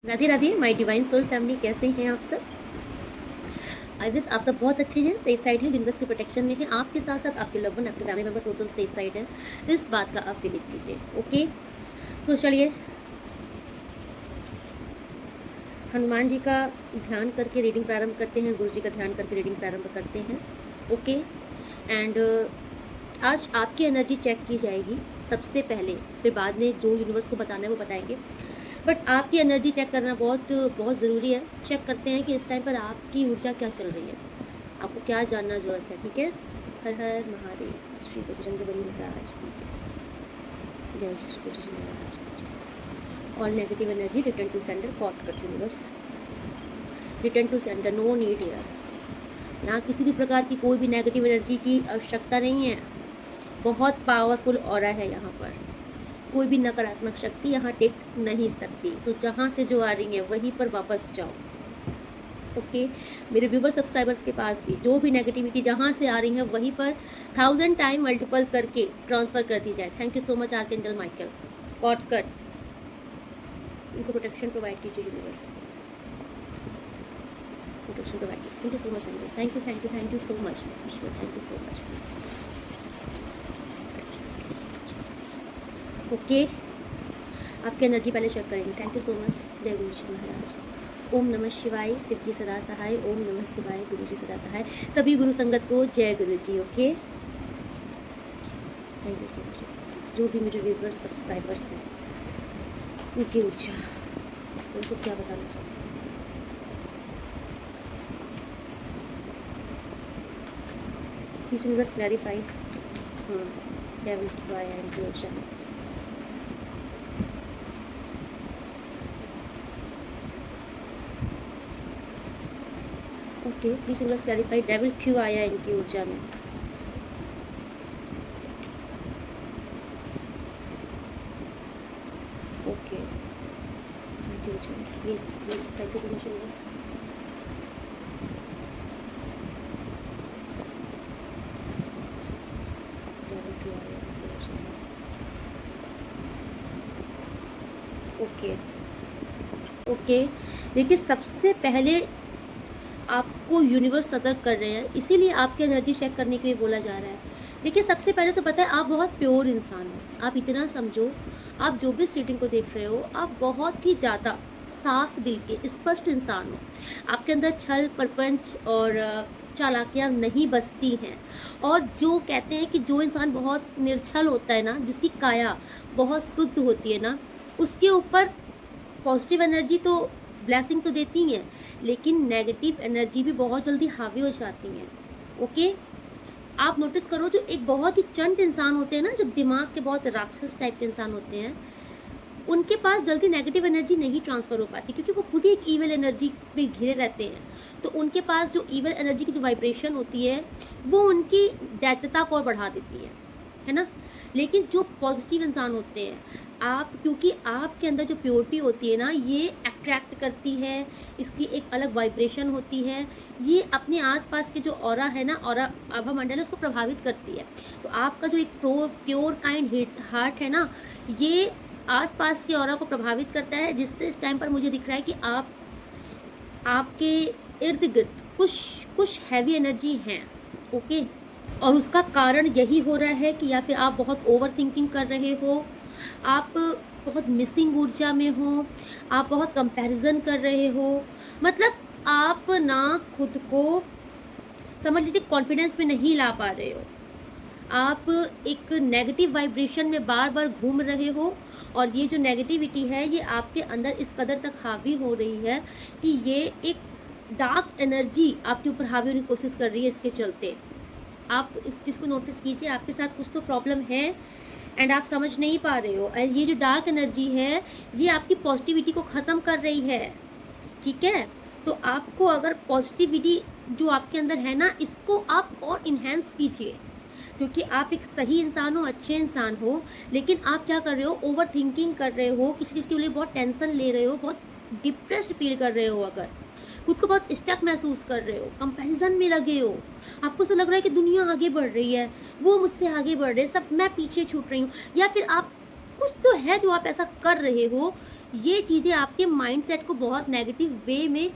Radhe Radhe my divine soul family, कैसे हैं आप सब। आई विश आप सब बहुत अच्छे हैं, सेफ साइड हैं, यूनिवर्स के प्रोटेक्शन में हैं। आपके साथ साथ आपके लव वन, आपके family member total safe side है। इस बात का आप बिलीव कीजिए। ओके, सो चलिए हनुमान जी का ध्यान करके रीडिंग प्रारंभ करते हैं, गुरु जी का ध्यान करके रीडिंग प्रारंभ करते हैं। ओके, एंड आज आपकी एनर्जी चेक की जाएगी सबसे पहले, फिर बाद में जो यूनिवर्स को बताना है वो बताएंगे। बट आपकी एनर्जी चेक करना बहुत बहुत ज़रूरी है। चेक करते हैं कि इस टाइम पर आपकी ऊर्जा क्या चल रही है, आपको क्या जानना ज़रूरत है। ठीक है, हर हर महादेव, श्री बजरंगबली महाराज की जय, जय श्री बजरंग महाराज की जय। All negative energy return to center, कॉट करते universe, return to center, no need here. यहाँ किसी भी प्रकार की कोई भी नेगेटिव एनर्जी की आवश्यकता नहीं है। बहुत पावरफुल ऑरा है यहाँ पर, कोई भी नकारात्मक शक्ति यहाँ टिक नहीं सकती। तो जहाँ से जो आ रही है वहीं पर वापस जाओ। ओके, मेरे व्यूवर सब्सक्राइबर्स के पास भी जो भी नेगेटिविटी जहाँ से आ रही है वहीं पर 1000 टाइम मल्टीपल करके ट्रांसफ़र कर दी जाए। Thank you so much archangel Michael, cord cut, इनको प्रोटेक्शन प्रोवाइड कीजिए यूनिवर्स, प्रोटेक्शन प्रोवाइड कीजिए। Thank you so much angel, thank you thank you thank you so much, thank you so much. Okay, आपकी energy पहले check करेंगे। Thank you so much, जय गुरु जी महाराज। ओम नमः शिवाय, शिव जी सदा सहाय। ओम नमः शिवाय, गुरु जी सदा सहाय। सभी गुरु संगत को जय Guru ji. Okay, thank you so much. जो भी मेरे व्यूवर्स सब्सक्राइबर्स हैं उनकी ऊर्जा, उनको क्या बताना चाहते हैं। यूनिवर्स क्लैरिफाई, हाँ, डेविल की वाई एंड ऊर्जा। Okay, please universe clarify, devil क्यों आया इनकी ऊर्जा में। Okay, please please, thank you so much universe. Okay okay, देखिए सबसे पहले आपको यूनिवर्स सतर्क कर रहे हैं, इसीलिए आपकी एनर्जी चेक करने के लिए बोला जा रहा है। देखिए सबसे पहले तो पता है आप बहुत प्योर इंसान हो। आप इतना समझो, आप जो भी रीडिंग को देख रहे हो, आप बहुत ही ज़्यादा साफ दिल के स्पष्ट इंसान हो। आपके अंदर छल प्रपंच और चालाकियाँ नहीं बसती हैं। और जो कहते हैं कि जो इंसान बहुत निर्छल होता है ना, जिसकी काया बहुत शुद्ध होती है ना, उसके ऊपर पॉजिटिव एनर्जी तो ब्लेसिंग तो देती हैं, लेकिन नेगेटिव एनर्जी भी बहुत जल्दी हावी हो जाती हैं। ओके, आप नोटिस करो, जो एक बहुत ही चंट इंसान होते हैं ना, जो दिमाग के बहुत राक्षस टाइप के इंसान होते हैं, उनके पास जल्दी नेगेटिव एनर्जी नहीं ट्रांसफ़र हो पाती, क्योंकि वो खुद ही एक ईवल एनर्जी में घिरे रहते हैं। तो उनके पास जो ईवल एनर्जी की जो वाइब्रेशन होती है वो उनकी दैत्यता को और बढ़ा देती है ना। लेकिन जो पॉजिटिव इंसान होते हैं, आप, क्योंकि आपके अंदर जो प्योरिटी होती है ना, ये अट्रैक्ट करती है, इसकी एक अलग वाइब्रेशन होती है, ये अपने आसपास के जो ऑरा है ना, ऑरा आभा मंडल है, उसको प्रभावित करती है। तो आपका जो एक प्योर काइंड हार्ट है ना, ये आसपास के ऑरा को प्रभावित करता है, जिससे इस टाइम पर मुझे दिख रहा है कि आपके इर्द गिर्द कुछ हैवी एनर्जी हैं। ओके, और उसका कारण यही हो रहा है कि या फिर आप बहुत ओवर थिंकिंग कर रहे हो, आप बहुत मिसिंग ऊर्जा में हो, आप बहुत कंपैरिजन कर रहे हो, मतलब आप ना खुद को समझ लीजिए कॉन्फिडेंस में नहीं ला पा रहे हो। आप एक नेगेटिव वाइब्रेशन में बार बार घूम रहे हो, और ये जो नेगेटिविटी है ये आपके अंदर इस कदर तक हावी हो रही है कि ये एक डार्क एनर्जी आपके ऊपर हावी होने की कोशिश कर रही है। इसके चलते आप इस चीज़ को नोटिस कीजिए, आपके साथ कुछ तो प्रॉब्लम है एंड आप समझ नहीं पा रहे हो। एंड ये जो डार्क एनर्जी है ये आपकी पॉजिटिविटी को ख़त्म कर रही है। ठीक है, तो आपको अगर पॉजिटिविटी जो आपके अंदर है ना, इसको आप और इन्हेंस कीजिए, क्योंकि आप एक सही इंसान हो, अच्छे इंसान हो, लेकिन आप क्या कर रहे हो, ओवर थिंकिंग कर रहे हो, किसी चीज़ के लिए बहुत टेंशन ले रहे हो, बहुत डिप्रेस्ड फील कर रहे हो, अगर खुद को बहुत स्टक महसूस कर रहे हो, कंपैरिजन में लगे हो, आपको ऐसा लग रहा है कि दुनिया आगे बढ़ रही है, वो मुझसे आगे बढ़ रहे, सब मैं पीछे छूट रही हूँ, या फिर आप कुछ तो है जो आप ऐसा कर रहे हो ये चीज़ें आपके माइंडसेट को बहुत नेगेटिव वे में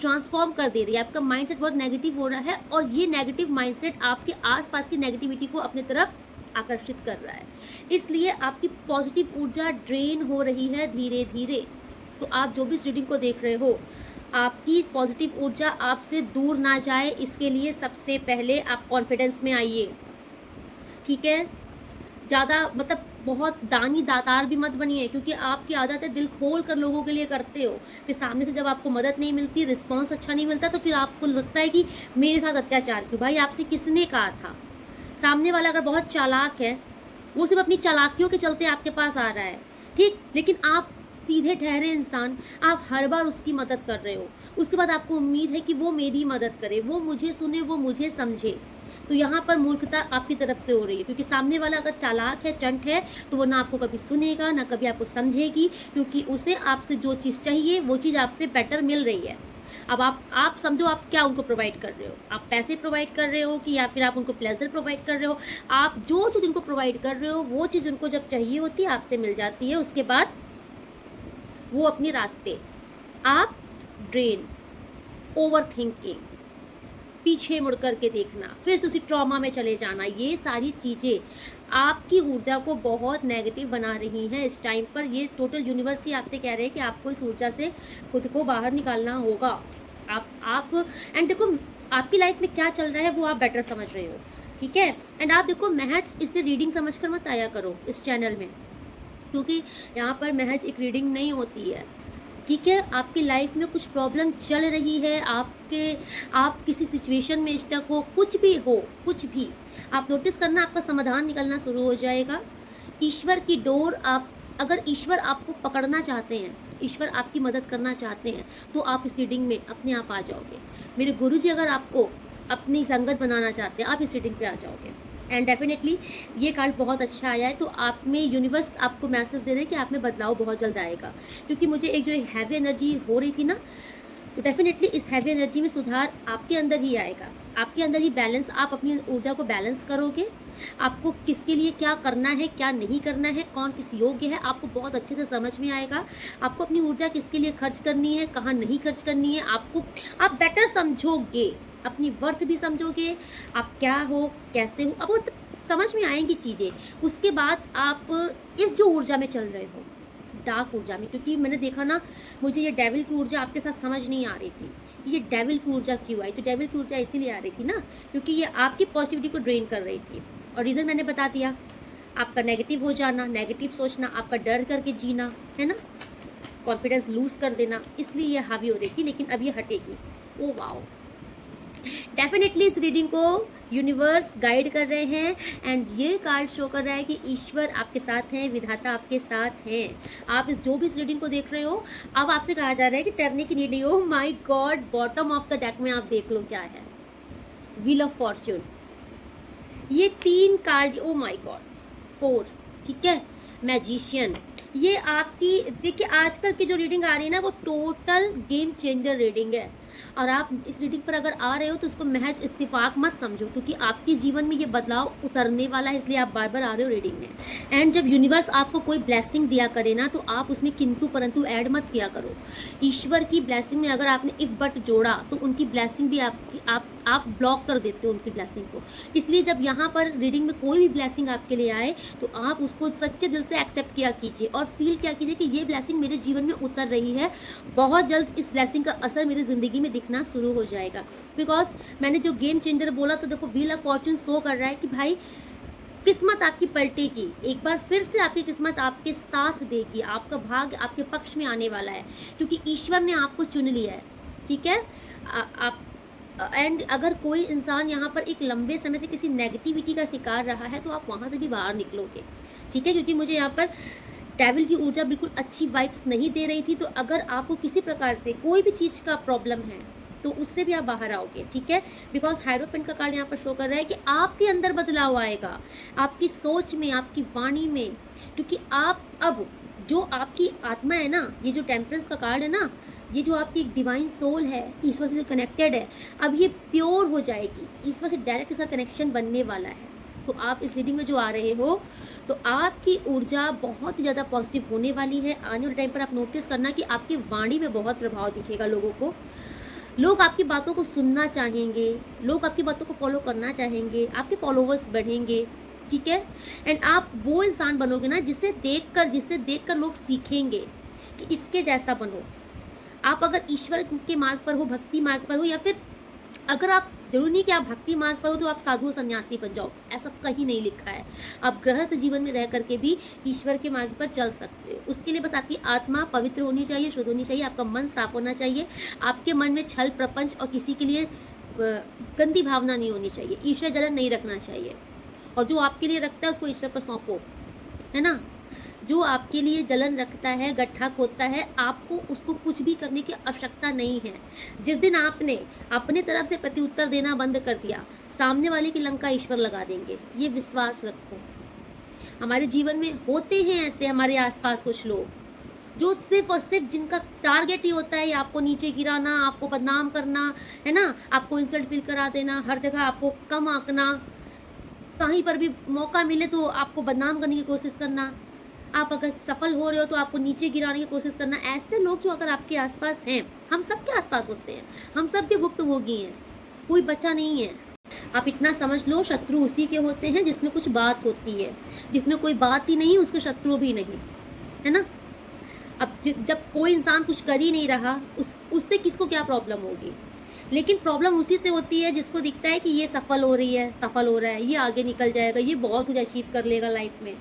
ट्रांसफॉर्म कर दे रही है। आपका माइंडसेट बहुत नेगेटिव हो रहा है और ये नेगेटिव माइंडसेट आपके आसपास की नेगेटिविटी को अपनी तरफ आकर्षित कर रहा है। इसलिए आपकी पॉजिटिव ऊर्जा ड्रेन हो रही है धीरे धीरे। तो आप जो भी इस रीडिंग को देख रहे हो, आपकी पॉजिटिव ऊर्जा आपसे दूर ना जाए, इसके लिए सबसे पहले आप कॉन्फिडेंस में आइए, ठीक है। ज़्यादा मतलब बहुत दानी दातार भी मत बनिए, क्योंकि आपकी आदत है दिल खोल कर लोगों के लिए करते हो, फिर सामने से जब आपको मदद नहीं मिलती, रिस्पॉन्स अच्छा नहीं मिलता, तो फिर आपको लगता है कि मेरे साथ अत्याचार क्यों। भाई आपसे किसने कहा था? सामने वाला अगर बहुत चालाक है, वो सिर्फ अपनी चालाकियों के चलते आपके पास आ रहा है, ठीक, लेकिन आप सीधे ठहरे इंसान, आप हर बार उसकी मदद कर रहे हो, उसके बाद आपको उम्मीद है कि वो मेरी मदद करे, वो मुझे सुने, वो मुझे समझे। तो यहाँ पर मूर्खता आपकी तरफ से हो रही है, क्योंकि सामने वाला अगर चालाक है, चंट है, तो वो ना आपको कभी सुनेगा, ना कभी आपको समझेगी, क्योंकि उसे आपसे जो चीज़ चाहिए वो चीज़ आपसे बेटर मिल रही है। अब आप समझो आप क्या उनको प्रोवाइड कर रहे हो, आप पैसे प्रोवाइड कर रहे हो कि या फिर आप उनको प्लेजर प्रोवाइड कर रहे हो। आप जो चीज़ उनको प्रोवाइड कर रहे हो वो चीज़ उनको जब चाहिए होती है आपसे मिल जाती है, उसके बाद वो अपने रास्ते, आप ड्रेन, ओवर थिंकिंग, पीछे मुड़ करके देखना, फिर से उसी ट्रॉमा में चले जाना, ये सारी चीज़ें आपकी ऊर्जा को बहुत नेगेटिव बना रही हैं इस टाइम पर। ये टोटल यूनिवर्स ही आपसे कह रहे हैं कि आपको इस ऊर्जा से खुद को बाहर निकालना होगा। आप एंड देखो आपकी लाइफ में क्या चल रहा है वो आप बेटर समझ रहे हो, ठीक है। एंड आप देखो महज इससे रीडिंग समझ कर मत आया करो इस चैनल में, क्योंकि यहाँ पर महज एक रीडिंग नहीं होती है, ठीक है। आपकी लाइफ में कुछ प्रॉब्लम चल रही है, आप किसी सिचुएशन में स्टक हो, कुछ भी हो, कुछ भी आप नोटिस करना, आपका समाधान निकलना शुरू हो जाएगा। ईश्वर की डोर, आप अगर ईश्वर आपको पकड़ना चाहते हैं, ईश्वर आपकी मदद करना चाहते हैं, तो आप इस रीडिंग में अपने आप आ जाओगे। मेरे गुरुजी अगर आपको अपनी संगत बनाना चाहते हैं, आप इस रीडिंग पे आ जाओगे। एंड डेफिनेटली ये कार्ड बहुत अच्छा आया है, तो आप में यूनिवर्स आपको मैसेज दे रहे हैं कि आप में बदलाव बहुत जल्द आएगा। क्योंकि मुझे एक जो हैवी एनर्जी हो रही थी ना, तो डेफिनेटली इस हैवी एनर्जी में सुधार आपके अंदर ही आएगा, आपके अंदर ही बैलेंस, आप अपनी ऊर्जा को बैलेंस करोगे। आपको किसके लिए क्या करना है, क्या नहीं करना है, कौन किस योग्य है, आपको बहुत अच्छे से समझ में आएगा। आपको अपनी ऊर्जा किसके लिए खर्च करनी है, कहाँ नहीं खर्च करनी है, आप बेटर समझोगे, अपनी वर्थ भी समझोगे, आप क्या हो, कैसे हो, अब वो समझ में आएंगी चीज़ें। उसके बाद आप इस जो ऊर्जा में चल रहे हो, डार्क ऊर्जा में, क्योंकि मैंने देखा ना, मुझे ये डेविल की ऊर्जा आपके साथ समझ नहीं आ रही थी, ये डेविल की ऊर्जा क्यों आई। तो डेविल की ऊर्जा इसीलिए आ रही थी ना, क्योंकि ये आपकी पॉजिटिविटी को ड्रेन कर रही थी। और रीज़न मैंने बता दिया, आपका नेगेटिव हो जाना, नेगेटिव सोचना, आपका डर करके जीना, है ना, कॉन्फिडेंस लूज़ कर देना, इसलिए ये हावी हो रही थी, लेकिन अब ये हटेगी। ओ वाओ, डेफिनेटली इस रीडिंग को यूनिवर्स गाइड कर रहे हैं, एंड ये कार्ड शो कर रहा है कि ईश्वर आपके साथ हैं, विधाता आपके साथ हैं। आप इस जो भी इस रीडिंग को देख रहे हो, अब आपसे कहा जा रहा है कि डरने की नीड नहीं हो। My God, bottom of the deck में आप देख लो क्या है, व्हील ऑफ फॉर्च्यून, ये 3 कार्ड, ओ माय गॉड, 4, ठीक है, मैजिशियन। ये आपकी देखिए आजकल की जो रीडिंग आ रही है ना, वो टोटल गेम चेंजर रीडिंग है। और आप इस रीडिंग पर अगर आ रहे हो तो उसको महज इत्तेफाक मत समझो, क्योंकि आपके जीवन में ये बदलाव उतरने वाला है, इसलिए आप बार बार आ रहे हो रीडिंग में। एंड जब यूनिवर्स आपको कोई ब्लेसिंग दिया करे ना, तो आप उसमें किंतु परंतु ऐड मत किया करो। ईश्वर की ब्लेसिंग में अगर आपने इफ बट जोड़ा, तो उनकी ब्लेसिंग भी आप ब्लॉक कर देते हो उनकी ब्लेसिंग को। इसलिए जब यहाँ पर रीडिंग में कोई भी ब्लेसिंग आपके लिए आए, तो आप उसको सच्चे दिल से एक्सेप्ट किया कीजिए और फील किया कीजिए कि ये ब्लेसिंग मेरे जीवन में उतर रही है, बहुत जल्द इस ब्लेसिंग का असर मेरी ज़िंदगी में दिखना शुरू हो जाएगा। बिकॉज मैंने जो गेम चेंजर बोला, तो देखो व्हील ऑफ फॉर्च्यून शो कर रहा है कि भाई किस्मत आपकी पलटेगी, एक बार फिर से आपकी किस्मत आपके साथ देगी, आपका भाग्य आपके पक्ष में आने वाला है, क्योंकि ईश्वर ने आपको चुन लिया है, ठीक है। आप एंड अगर कोई इंसान यहाँ पर एक लंबे समय से किसी नेगेटिविटी का शिकार रहा है, तो आप वहाँ से भी बाहर निकलोगे, ठीक है। क्योंकि मुझे यहाँ पर डेविल की ऊर्जा बिल्कुल अच्छी वाइब्स नहीं दे रही थी, तो अगर आपको किसी प्रकार से कोई भी चीज़ का प्रॉब्लम है, तो उससे भी आप बाहर आओगे, ठीक है। बिकॉज हायरोफेंट का कार्ड यहाँ पर शो कर रहा है कि आपके अंदर बदलाव आएगा, आपकी सोच में, आपकी वाणी में, क्योंकि आप अब जो आपकी आत्मा है ना, ये जो टेम्परेंस का कार्ड है ना, ये जो आपकी एक डिवाइन सोल है, ईश्वर से कनेक्टेड है, अब ये प्योर हो जाएगी, ईश्वर से डायरेक्ट इसका कनेक्शन बनने वाला है। तो आप इस रीडिंग में जो आ रहे हो, तो आपकी ऊर्जा बहुत ही ज़्यादा पॉजिटिव होने वाली है। आने वाले टाइम पर आप नोटिस करना कि आपकी वाणी में बहुत प्रभाव दिखेगा लोगों को। लोग आपकी बातों को सुनना चाहेंगे, लोग आपकी बातों को फ़ॉलो करना चाहेंगे, आपके फॉलोवर्स बढ़ेंगे, ठीक है? एंड आप वो इंसान बनोगे ना जिससे देखकर लोग सीखेंगे कि इसके जैसा बनो। आप अगर ईश्वर के मार्ग पर हो, भक्ति मार्ग पर हो, या फिर अगर आप, ज़रूरी नहीं कि आप भक्ति मार्ग पर हो तो आप साधु सन्यासी बन जाओ, ऐसा कहीं नहीं लिखा है। आप गृहस्थ जीवन में रह करके भी ईश्वर के मार्ग पर चल सकते हो। उसके लिए बस आपकी आत्मा पवित्र होनी चाहिए, शुद्ध होनी चाहिए, आपका मन साफ होना चाहिए, आपके मन में छल प्रपंच और किसी के लिए गंदी भावना नहीं होनी चाहिए, ईर्ष्या जलन नहीं रखना चाहिए। और जो आपके लिए रखता है उसको ईश्वर पर सौंपो, है ना? जो आपके लिए जलन रखता है, गड्ढा खोदता है, आपको उसको कुछ भी करने की आवश्यकता नहीं है। जिस दिन आपने अपने तरफ से प्रत्युत्तर देना बंद कर दिया, सामने वाले की लंका ईश्वर लगा देंगे, ये विश्वास रखो। हमारे जीवन में होते हैं ऐसे हमारे आसपास कुछ लोग जो सिर्फ और सिर्फ जिनका टारगेट ही होता है आपको नीचे गिराना, आपको बदनाम करना, है ना? आपको इंसल्ट फील करा देना, हर जगह आपको कम आंकना, कहीं पर भी मौका मिले तो आपको बदनाम करने की कोशिश करना, आप अगर सफल हो रहे हो तो आपको नीचे गिराने की कोशिश करना। ऐसे लोग जो अगर आपके आसपास हैं, हम सबके आसपास होते हैं, हम सब भी भुक्तभोगी हैं, कोई बचा नहीं है। आप इतना समझ लो, शत्रु उसी के होते हैं जिसमें कुछ बात होती है, जिसमें कोई बात ही नहीं उसके शत्रु भी नहीं, है ना? अब जब कोई इंसान कुछ कर ही नहीं रहा, उससे किसको क्या प्रॉब्लम होगी? लेकिन प्रॉब्लम उसी से होती है जिसको दिखता है कि ये सफल हो रही है, सफल हो रहा है, ये आगे निकल जाएगा, ये बहुत कुछ अचीव कर लेगा लाइफ में,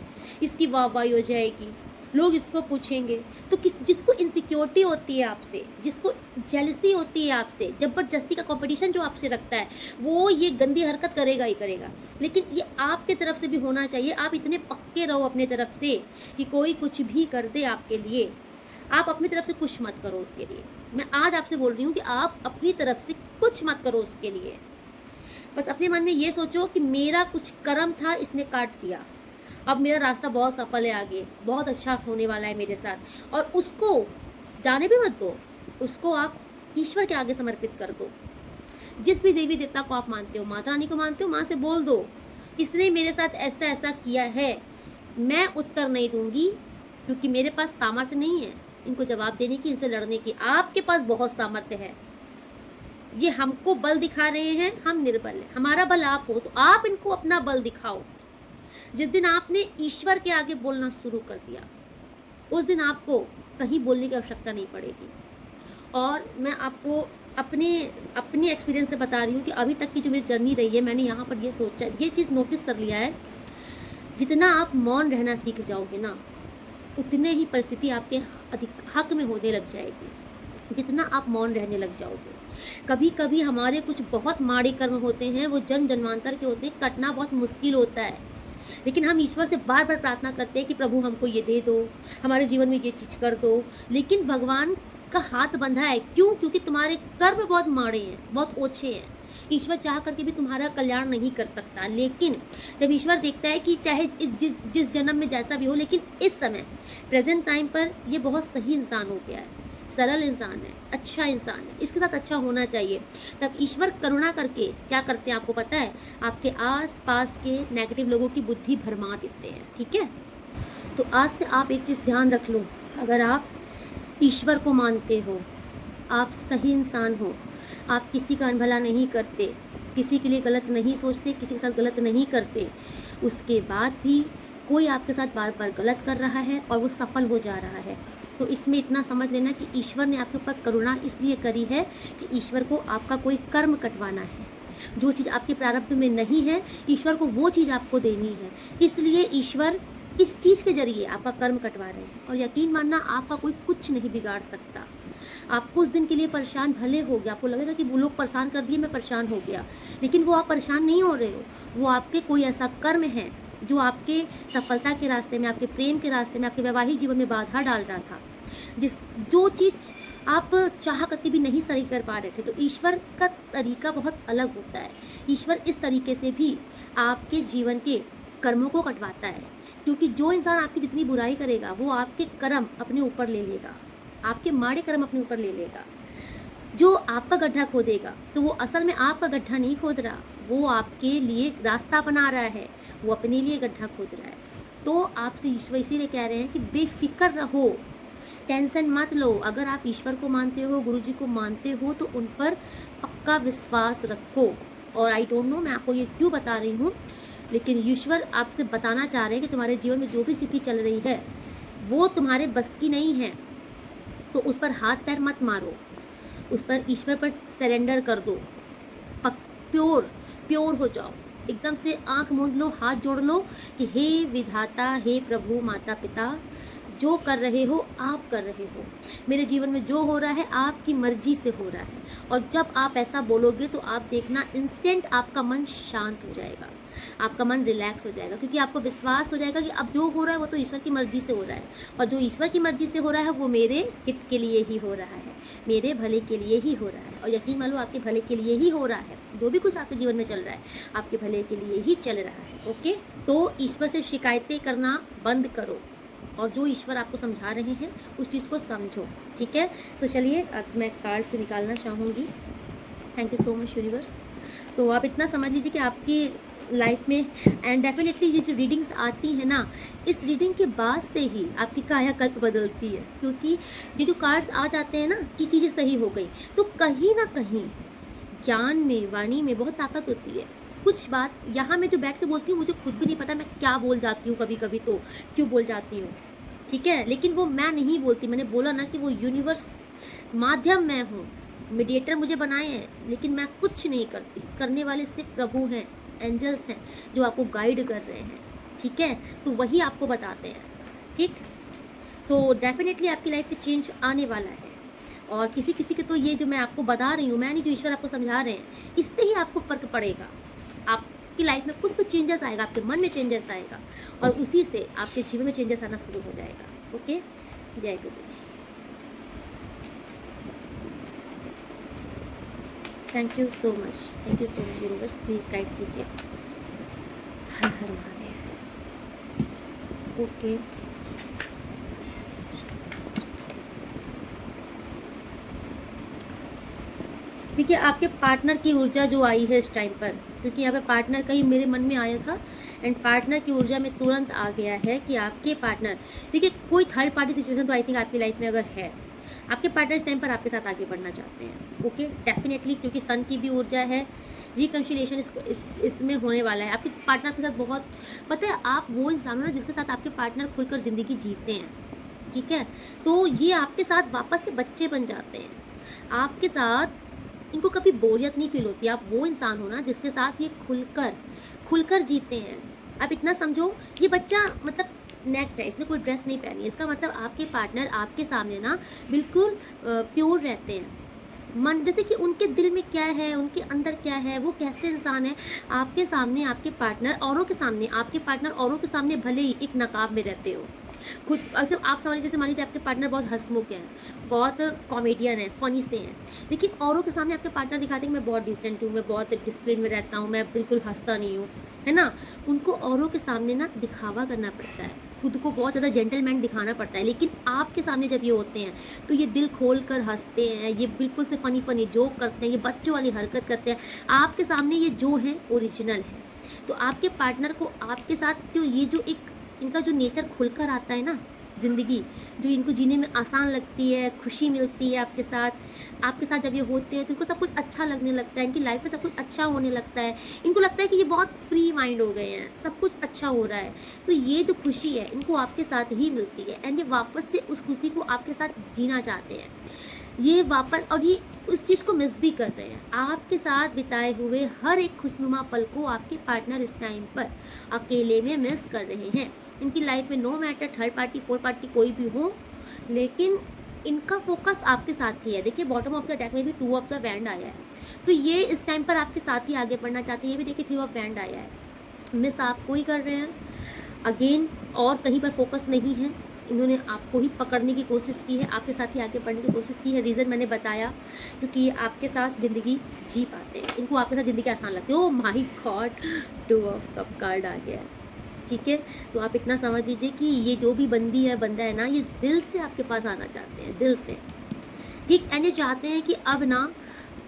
इसकी वाहवाही हो जाएगी, लोग इसको पूछेंगे। तो जिसको इनसिक्योरिटी होती है आपसे, जिसको जेलसी होती है आपसे, ज़बरदस्ती का कंपटीशन जो आपसे रखता है, वो ये गंदी हरकत करेगा ही करेगा। लेकिन ये आपके तरफ से भी होना चाहिए। आप इतने पक्के रहो अपने तरफ से कि कोई कुछ भी कर दे आपके लिए, आप अपनी तरफ से कुछ मत करो उसके लिए। मैं आज आपसे बोल रही हूँ कि आप अपनी तरफ से कुछ मत करो उसके लिए। बस अपने मन में ये सोचो कि मेरा कुछ कर्म था, इसने काट दिया, अब मेरा रास्ता बहुत सफल है, आगे बहुत अच्छा होने वाला है मेरे साथ, और उसको जाने भी मत दो, उसको आप ईश्वर के आगे समर्पित कर दो। जिस भी देवी देवता को आप मानते हो, माता रानी को मानते हो, माँ से बोल दो, इसने मेरे साथ ऐसा ऐसा किया है, मैं उत्तर नहीं दूंगी क्योंकि मेरे पास सामर्थ्य नहीं है इनको जवाब देने की, इनसे लड़ने की। आपके पास बहुत सामर्थ्य है, ये हमको बल दिखा रहे हैं, हम निर्बल हैं, हमारा बल आप हो, तो आप इनको अपना बल दिखाओ। जिस दिन आपने ईश्वर के आगे बोलना शुरू कर दिया, उस दिन आपको कहीं बोलने की आवश्यकता नहीं पड़ेगी। और मैं आपको अपने एक्सपीरियंस से बता रही हूँ कि अभी तक की जो मेरी जर्नी रही है, मैंने यहाँ पर ये सोचा, ये चीज़ नोटिस कर लिया है, जितना आप मौन रहना सीख जाओगे ना, उतने ही परिस्थिति आपके अधिक हक में होने लग जाएगी, जितना आप मौन रहने लग जाओगे। कभी कभी हमारे कुछ बहुत माड़े कर्म होते हैं, वो जन्म जन्मांतर के होते हैं, कटना बहुत मुश्किल होता है, लेकिन हम ईश्वर से बार बार प्रार्थना करते हैं कि प्रभु हमको ये दे दो, हमारे जीवन में ये चीज़ कर दो, लेकिन भगवान का हाथ बंधा है। क्यों? क्योंकि तुम्हारे कर्म बहुत माड़े हैं, बहुत ओछे हैं। ईश्वर चाह करके भी तुम्हारा कल्याण नहीं कर सकता। लेकिन जब ईश्वर देखता है कि चाहे जिस जन्म में जैसा भी हो, लेकिन इस समय प्रेजेंट टाइम पर ये बहुत सही इंसान हो गया है, सरल इंसान है, अच्छा इंसान है, इसके साथ अच्छा होना चाहिए, तब ईश्वर करुणा करके क्या करते हैं आपको पता है? आपके आस पास के नेगेटिव लोगों की बुद्धि भरमा देते हैं। ठीक है, तो आज से आप एक चीज़ ध्यान रख लो, अगर आप ईश्वर को मानते हो, आप सही इंसान हो, आप किसी का अनभला नहीं करते, किसी के लिए गलत नहीं सोचते, किसी के साथ गलत नहीं करते, उसके बाद भी कोई आपके साथ बार बार गलत कर रहा है और वो सफल हो जा रहा है, तो इसमें इतना समझ लेना कि ईश्वर ने आपके ऊपर करुणा इसलिए करी है कि ईश्वर को आपका कोई कर्म कटवाना है। जो चीज़ आपके प्रारब्ध में नहीं है, ईश्वर को वो चीज़ आपको देनी है, इसलिए ईश्वर इस चीज़ के जरिए आपका कर्म कटवा रहे हैं। और यकीन मानना, आपका कोई कुछ नहीं बिगाड़ सकता। आप कुछ दिन के लिए परेशान भले हो गया, आपको लगेगा कि वो लोग परेशान कर दिए, मैं परेशान हो गया, लेकिन वो आप परेशान नहीं हो रहे हो, वो आपके कोई ऐसा कर्म है जो आपके सफलता के रास्ते में, आपके प्रेम के रास्ते में, आपके वैवाहिक जीवन में बाधा डाल रहा था। जो चीज़ आप चाह करके भी नहीं सही कर पा रहे थे, तो ईश्वर का तरीका बहुत अलग होता है। ईश्वर इस तरीके से भी आपके जीवन के कर्मों को कटवाता है, क्योंकि जो इंसान आपकी जितनी बुराई करेगा, वो आपके कर्म अपने ऊपर ले लेगा, आपके माड़े कर्म अपने ऊपर ले लेगा। जो आपका गड्ढा खोदेगा, तो वो असल में आपका गड्ढा नहीं खोद रहा, वो आपके लिए रास्ता बना रहा है, वो अपने लिए गड्ढा खोद रहा है। तो आपसे ईश्वर इसीलिए कह रहे हैं कि बेफिक्र रहो, टेंशन मत लो। अगर आप ईश्वर को मानते हो, गुरु जी को मानते हो, तो उन पर पक्का विश्वास रखो। और आई डोंट नो मैं आपको ये क्यों बता रही हूँ, लेकिन ईश्वर आपसे बताना चाह रहे हैं कि तुम्हारे जीवन में जो भी स्थिति चल रही है वो तुम्हारे बस की नहीं है, तो उस पर हाथ पैर मत मारो, उस पर ईश्वर पर सरेंडर कर दो, प्योर प्योर हो जाओ, एकदम से आंख मूंद लो, हाथ जोड़ लो कि हे विधाता, हे प्रभु, माता पिता, जो कर रहे हो आप कर रहे हो, मेरे जीवन में जो हो रहा है आपकी मर्जी से हो रहा है। और जब आप ऐसा बोलोगे तो आप देखना इंस्टेंट आपका मन शांत हो जाएगा, आपका मन रिलैक्स हो जाएगा, क्योंकि आपको विश्वास हो जाएगा कि अब जो हो रहा है वो तो ईश्वर की मर्जी से हो रहा है, और जो ईश्वर की मर्जी से हो रहा है वो मेरे हित के लिए ही हो रहा है, मेरे भले के लिए ही हो रहा है। और यकीन मान लो आपके भले के लिए ही हो रहा है, जो भी कुछ आपके जीवन में चल रहा है आपके भले के लिए ही चल रहा है। ओके, तो ईश्वर से शिकायतें करना बंद करो, और जो ईश्वर आपको समझा रहे हैं उस चीज़ को समझो। ठीक है, सो चलिए अब मैं कार्ड से निकालना चाहूँगी। Thank you so much universe. तो आप इतना समझ लीजिए कि आपकी लाइफ में, एंड डेफिनेटली ये जो रीडिंग्स आती है ना, इस रीडिंग के बाद से ही आपकी कायाकल्प बदलती है, क्योंकि ये जो कार्ड्स आ जाते हैं ना कि चीज़ें सही हो गई, तो कहीं ना कहीं ज्ञान में, वाणी में बहुत ताकत होती है। कुछ बात यहाँ मैं जो बैठ के बोलती हूँ मुझे खुद भी नहीं पता मैं क्या बोल जाती हूँ, कभी कभी तो क्यों बोल जाती हूँ, ठीक है, लेकिन वो मैं नहीं बोलती। मैंने बोला ना कि वो यूनिवर्स माध्यम मैं हूँ, मीडिएटर मुझे बनाए हैं, लेकिन मैं कुछ नहीं करती, करने वाले सिर्फ प्रभु हैं, एंजल्स हैं जो आपको गाइड कर रहे हैं। ठीक है, तो वही आपको बताते हैं। ठीक, सो डेफिनेटली आपकी लाइफ में चेंज आने वाला है, और किसी किसी के तो ये जो मैं आपको बता रही हूँ, मैं नहीं, जो ईश्वर आपको समझा रहे हैं, इससे ही आपको फ़र्क पड़ेगा, आपकी लाइफ में कुछ तो चेंजेस आएगा, आपके मन में चेंजेस आएगा, और उसी से आपके जीवन में चेंजेस आना शुरू हो जाएगा। ओके, जय Guru ji. Thank you so much universe, please guide कीजिए। हर हर महादेव। ओके, देखिए आपके पार्टनर की ऊर्जा जो आई है इस टाइम पर, क्योंकि यहाँ पे पार्टनर का ही मेरे मन में आया था, एंड पार्टनर की ऊर्जा में तुरंत आ गया है कि आपके पार्टनर, देखिए कोई थर्ड पार्टी सिचुएशन तो आई थिंक आपकी लाइफ में अगर है, आपके पार्टनर इस टाइम पर आपके साथ आगे बढ़ना चाहते हैं। ओके, डेफिनेटली, क्योंकि सन की भी ऊर्जा है, रिकन्सिलिएशन इसमें होने वाला है। आपके पार्टनर के साथ बहुत, पता है आप वो इंसान हो ना जिसके साथ आपके पार्टनर खुलकर ज़िंदगी जीते हैं। ठीक है, तो ये आपके साथ वापस से बच्चे बन जाते हैं, आपके साथ इनको कभी बोरियत नहीं फील होती। आप वो इंसान हो ना जिसके साथ ये खुलकर जीते हैं। आप इतना समझो, ये बच्चा मतलब नेक्ट है, इसने कोई ड्रेस नहीं पहनी है, इसका मतलब आपके पार्टनर आपके सामने ना बिल्कुल प्योर रहते हैं। मन, जैसे कि उनके दिल में क्या है, उनके अंदर क्या है, वो कैसे इंसान है, आपके सामने आपके पार्टनर, औरों के सामने आपके पार्टनर, औरों के सामने भले ही एक नकाब में रहते हो खुद, मतलब आप समझ, जैसे मान लीजिए आपके पार्टनर बहुत हंसमुख हैं, बहुत कॉमेडियन है, फनी से हैं, लेकिन औरों के सामने आपके पार्टनर दिखाते हैं कि मैं बहुत डिसेंट हूँ, मैं बहुत डिसिप्लिन में रहता हूँ, मैं बिल्कुल हंसता नहीं हूँ, है ना। उनको औरों के सामने ना दिखावा करना पड़ता है, खुद को बहुत ज़्यादा जेंटलमैन दिखाना पड़ता है, लेकिन आपके सामने जब ये होते हैं तो ये दिल खोल कर हंसते हैं, ये बिल्कुल से फ़नी जोक करते हैं, ये बच्चों वाली हरकत करते हैं, आपके सामने ये जो है ओरिजिनल है। तो आपके पार्टनर को आपके साथ जो ये जो एक इनका जो नेचर खुलकर आता है ना, ज़िंदगी जो इनको जीने में आसान लगती है, खुशी मिलती है आपके साथ जब ये होते हैं तो इनको सब कुछ अच्छा लगने लगता है, इनकी लाइफ में सब कुछ अच्छा होने लगता है, इनको लगता है कि ये बहुत फ्री माइंड हो गए हैं, सब कुछ अच्छा हो रहा है। तो ये जो खुशी है इनको आपके साथ ही मिलती है, एंड ये वापस से उस खुशी को आपके साथ जीना चाहते हैं, ये वापस, और ये उस चीज़ को मिस भी कर रहे हैं। आपके साथ बिताए हुए हर एक खुशनुमा पल को आपके पार्टनर इस टाइम पर अकेले में मिस कर रहे हैं। इनकी लाइफ में no matter third party fourth party कोई भी हो, लेकिन इनका फोकस आपके साथ ही है। देखिए बॉटम ऑफ द डेक में भी 2 ऑफ द बैंड आया है, तो ये इस टाइम पर आपके साथ ही आगे बढ़ना चाहते हैं। ये भी देखिए 3 ऑफ बैंड आया है, मिस आपको ही कर रहे हैं अगेन, और कहीं पर फोकस नहीं है। इन्होंने आपको ही पकड़ने की कोशिश की है, आपके साथ ही आगे बढ़ने की कोशिश की है। रीज़न मैंने बताया, क्योंकि ये आपके साथ ज़िंदगी जी पाते हैं, इनको आपके साथ ज़िंदगी आसान लगती है। Oh my God, 2 of cup card आ गया है। ठीक है, तो आप इतना समझ लीजिए कि ये जो भी बंदी है बंदा है ना, ये दिल से आपके पास आना चाहते हैं, दिल से। ठीक, एंड ये चाहते हैं कि अब ना